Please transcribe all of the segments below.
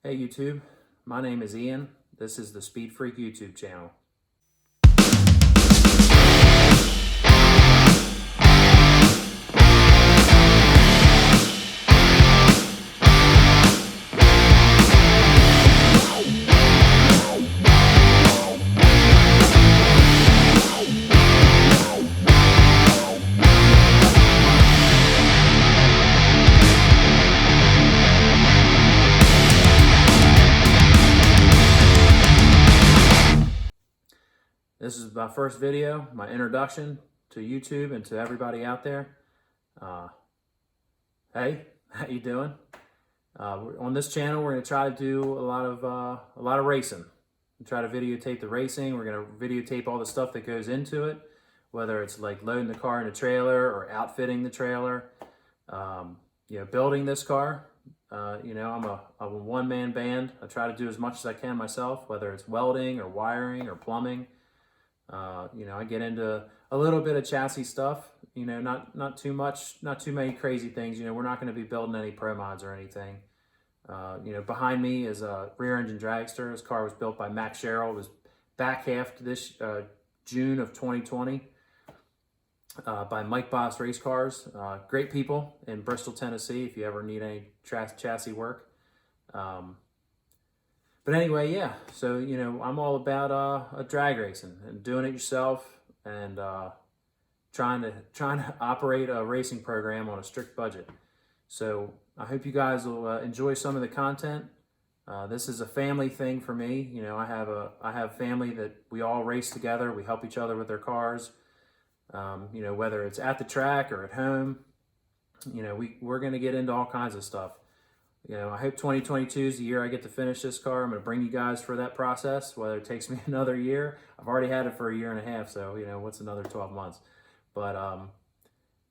Hey YouTube, my name is Ian. This is the Speed Freak YouTube channel. This is my first video, my introduction to YouTube and to everybody out there. Hey, how you doing? On this channel, we're going to try to do a lot of racing. We'll try to videotape the racing. We're going to videotape all the stuff that goes into it, whether it's like loading the car in a trailer or outfitting the trailer. Building this car. I'm a one-man band. I try to do as much as I can myself, whether it's welding or wiring or plumbing. I get into a little bit of chassis stuff, not too much, not too many crazy things. We're not going to be building any pro mods or anything. Behind me is a rear engine dragster. This car was built by Max Sherrill. It was back half this June of 2020 by Mike Boss Race Cars. Great people in Bristol, Tennessee, if you ever need any chassis work. But anyway, yeah, so, I'm all about a drag racing and doing it yourself and trying to operate a racing program on a strict budget. So I hope you guys will enjoy some of the content. This is a family thing for me. I have family that we all race together. We help each other with their cars. Whether it's at the track or at home, we're going to get into all kinds of stuff. I hope 2022 is the year I get to finish this car. I'm going to bring you guys for that process, whether it takes me another year. I've already had it for a year and a half, so, what's another 12 months? But,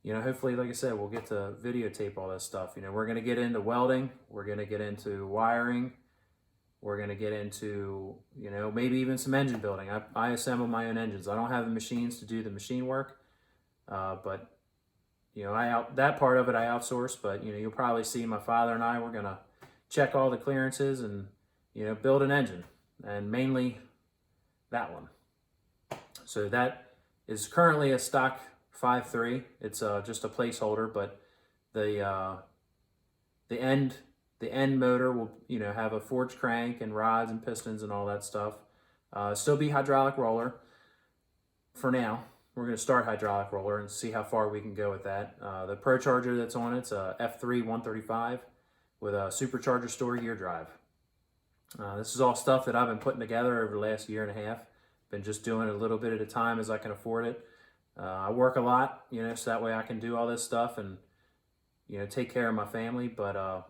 hopefully, like I said, we'll get to videotape all this stuff. We're going to get into welding. We're going to get into wiring. We're going to get into, maybe even some engine building. I assemble my own engines. I don't have the machines to do the machine work, but that part of it I outsource, but, you'll probably see my father and I, we're going to check all the clearances and, build an engine, and mainly that one. So that is currently a stock 5.3. It's just a placeholder, but the end motor will, have a forged crank and rods and pistons and all that stuff. Still be hydraulic roller for now. We're going to start hydraulic roller and see how far we can go with that. The Pro Charger that's on it's a F3 135 with a supercharger store gear drive. This is all stuff that I've been putting together over the last year and a half. Been just doing it a little bit at a time as I can afford it. I work a lot, so that way I can do all this stuff and, take care of my family. But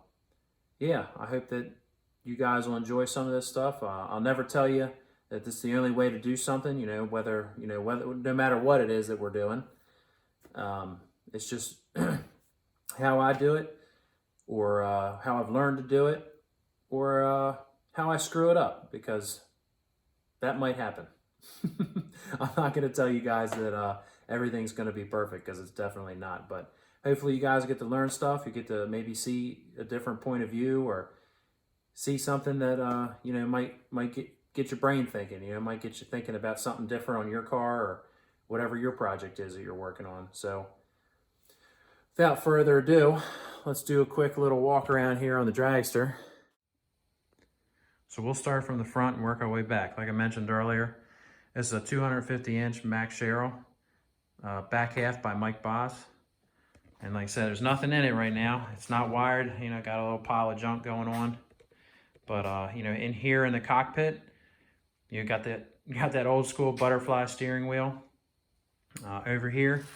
yeah, I hope that you guys will enjoy some of this stuff. I'll never tell you that this is the only way to do something, whether no matter what it is that we're doing. It's just how I do it, or how I've learned to do it, or how I screw it up, because that might happen. I'm not going to tell you guys that everything's going to be perfect, because it's definitely not. But hopefully you guys get to learn stuff. You get to maybe see a different point of view, or see something that might get your brain thinking. Might get you thinking about something different on your car or whatever your project is that you're working on. So without further ado, let's do a quick little walk around here on the dragster. So we'll start from the front and work our way back. Like I mentioned earlier, this is a 250-inch Max Sherrill, back half by Mike Boss. And like I said, there's nothing in it right now. It's not wired, got a little pile of junk going on. But, in here in the cockpit, you got that old school butterfly steering wheel. Over here,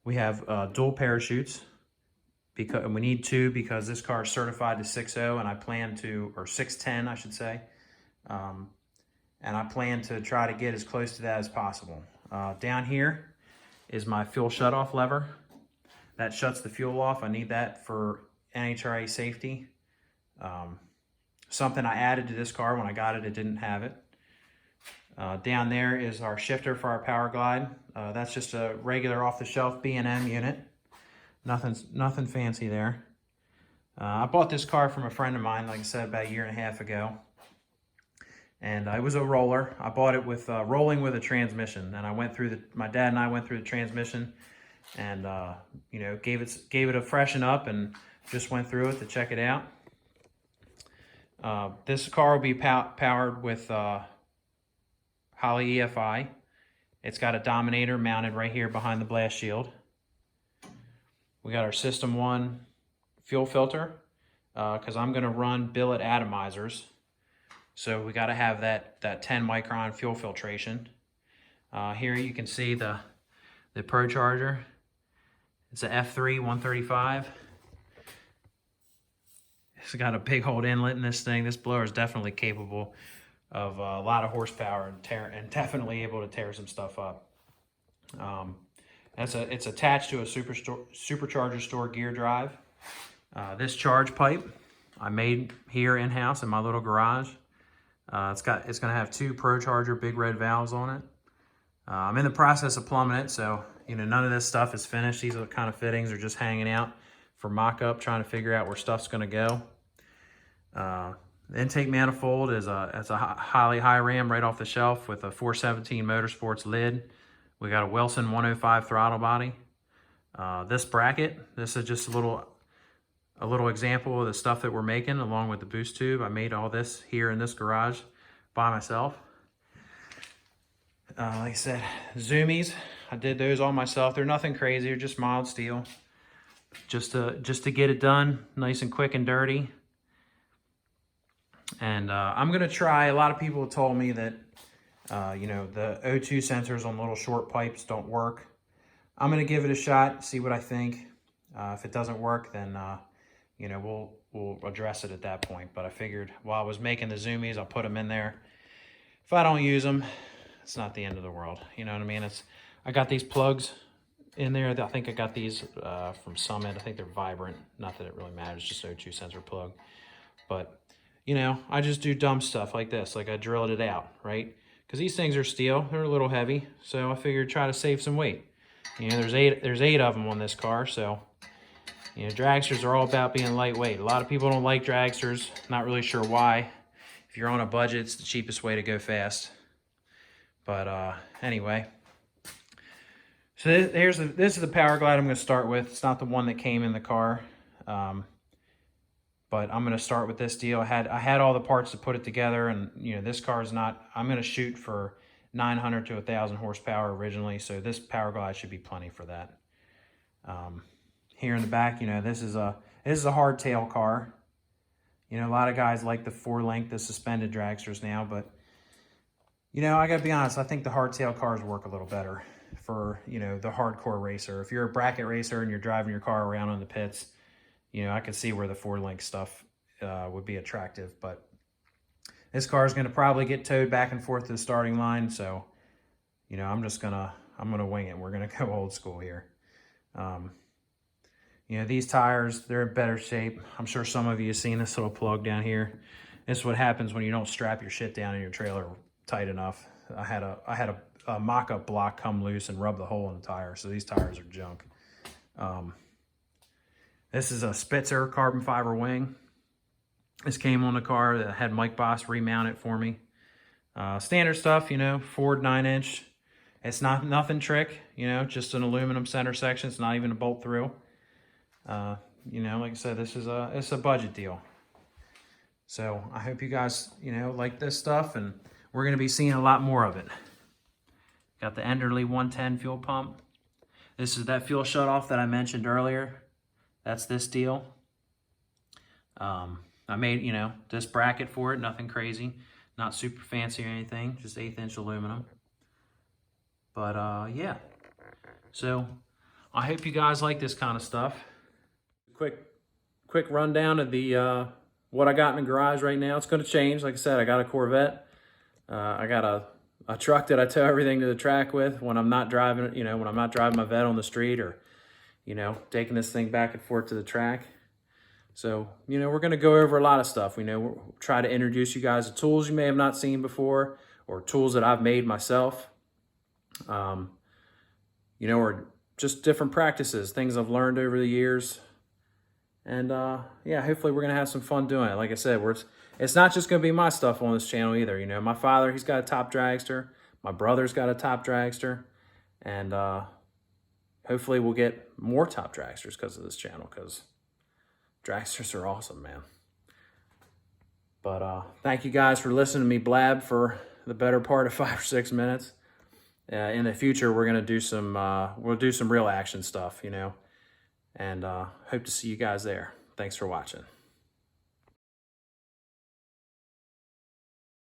we have dual parachutes. And we need two because this car is certified to 6.0, and I plan to, or 6.10, I should say. And I plan to try to get as close to that as possible. Down here is my fuel shutoff lever. That shuts the fuel off. I need that for NHRA safety. Something I added to this car when I got it, it didn't have it. Down there is our shifter for our power glide. That's just a regular off-the-shelf B&M unit. Nothing fancy there. I bought this car from a friend of mine, like I said, about a year and a half ago. And it was a roller. I bought it with rolling with a transmission. And I went through my dad and I went through the transmission and, you know, gave it a freshen up and just went through it to check it out. This car will be powered with Holley EFI. It's got a Dominator mounted right here behind the blast shield. We got our System 1 fuel filter because I'm going to run billet atomizers. So we got to have that 10 micron fuel filtration. Here you can see the Pro Charger. It's a F3 135. It's got a big old inlet in this thing. This blower is definitely capable of a lot of horsepower and definitely able to tear some stuff up. It's attached to a supercharger store gear drive. This charge pipe I made here in-house in my little garage. It's going to have 2 Pro Charger big red valves on it. I'm in the process of plumbing it, so you know none of this stuff is finished. These are the kind of fittings are just hanging out for mock-up, trying to figure out where stuff's going to go. The intake manifold is a Holley high ram right off the shelf with a 417 Motorsports lid. We got a Wilson 105 throttle body. This bracket, this is just a little example of the stuff that we're making along with the boost tube. I made all this here in this garage by myself. Like I said, zoomies, I did those all myself. They're nothing crazy, they're just mild steel. Just to get it done nice and quick and dirty. And I'm gonna try, a lot of people told me that you know, the O2 sensors on little short pipes don't work. I'm gonna give it a shot, see what I think. If it doesn't work, then you know, we'll address it at that point. But I figured while I was making the zoomies, I'll put them in there. If I don't use them, it's not the end of the world. You know what I mean? I got these plugs in there. I think I got these from Summit. I think they're Vibrant. Not that it really matters, just O2 sensor plug. But, you know, I just do dumb stuff like this. Like I drilled it out, right? Because these things are steel. They're a little heavy. So I figured try to save some weight. You know, there's eight of them on this car, so... You know, dragsters are all about being lightweight. A lot of people don't like dragsters. Not really sure why. If you're on a budget, it's the cheapest way to go fast. But anyway. So this is the Power Glide I'm going to start with. It's not the one that came in the car. But I'm going to start with this deal. I had all the parts to put it together. And, you know, this car is not... I'm going to shoot for 900 to 1,000 horsepower originally. So this Power Glide should be plenty for that. Here in the back, you know, this is a hardtail car. You know, a lot of guys like the 4-link, the suspended dragsters now, but you know, I gotta be honest, I think the hardtail cars work a little better for, you know, the hardcore racer. If you're a bracket racer and you're driving your car around on the pits, you know, I could see where the 4-link stuff would be attractive, but this car is gonna probably get towed back and forth to the starting line, so you know, I'm gonna wing it. We're gonna go old school here. You know, these tires, they're in better shape. I'm sure some of you have seen this little plug down here. This is what happens when you don't strap your shit down in your trailer tight enough. I had a mock-up block come loose and rub the hole in the tire, so these tires are junk. This is a Spitzer carbon fiber wing. This came on the car that had Mike Boss remount it for me. Standard stuff, you know, Ford 9-inch. It's nothing trick, you know, just an aluminum center section. It's not even a bolt through. You know, like I said, it's a budget deal. So I hope you guys, you know, like this stuff, and we're going to be seeing a lot more of it. Got the Enderley 110 fuel pump. This is that fuel shutoff that I mentioned earlier. That's this deal. I made, you know, this bracket for it, nothing crazy, not super fancy or anything, just 1/8-inch aluminum. But yeah, so I hope you guys like this kind of stuff. Quick rundown of the what I got in the garage right now. It's going to change. Like I said, I got a Corvette. I got a truck that I tow everything to the track with when I'm not driving, you know, when I'm not driving my vet on the street, or, you know, taking this thing back and forth to the track. So, you know, we're going to go over a lot of stuff. We know we'll try to introduce you guys to tools you may have not seen before, or tools that I've made myself. You know, or just different practices, things I've learned over the years. And yeah, hopefully we're going to have some fun doing it. Like I said, it's not just going to be my stuff on this channel either. You know, my father, he's got a top dragster. My brother's got a top dragster. And hopefully we'll get more top dragsters because of this channel, because dragsters are awesome, man. But thank you guys for listening to me blab for the better part of 5 or 6 minutes. In the future, we're going to do some, we'll do some real action stuff, you know. And hope to see you guys there. Thanks for watching.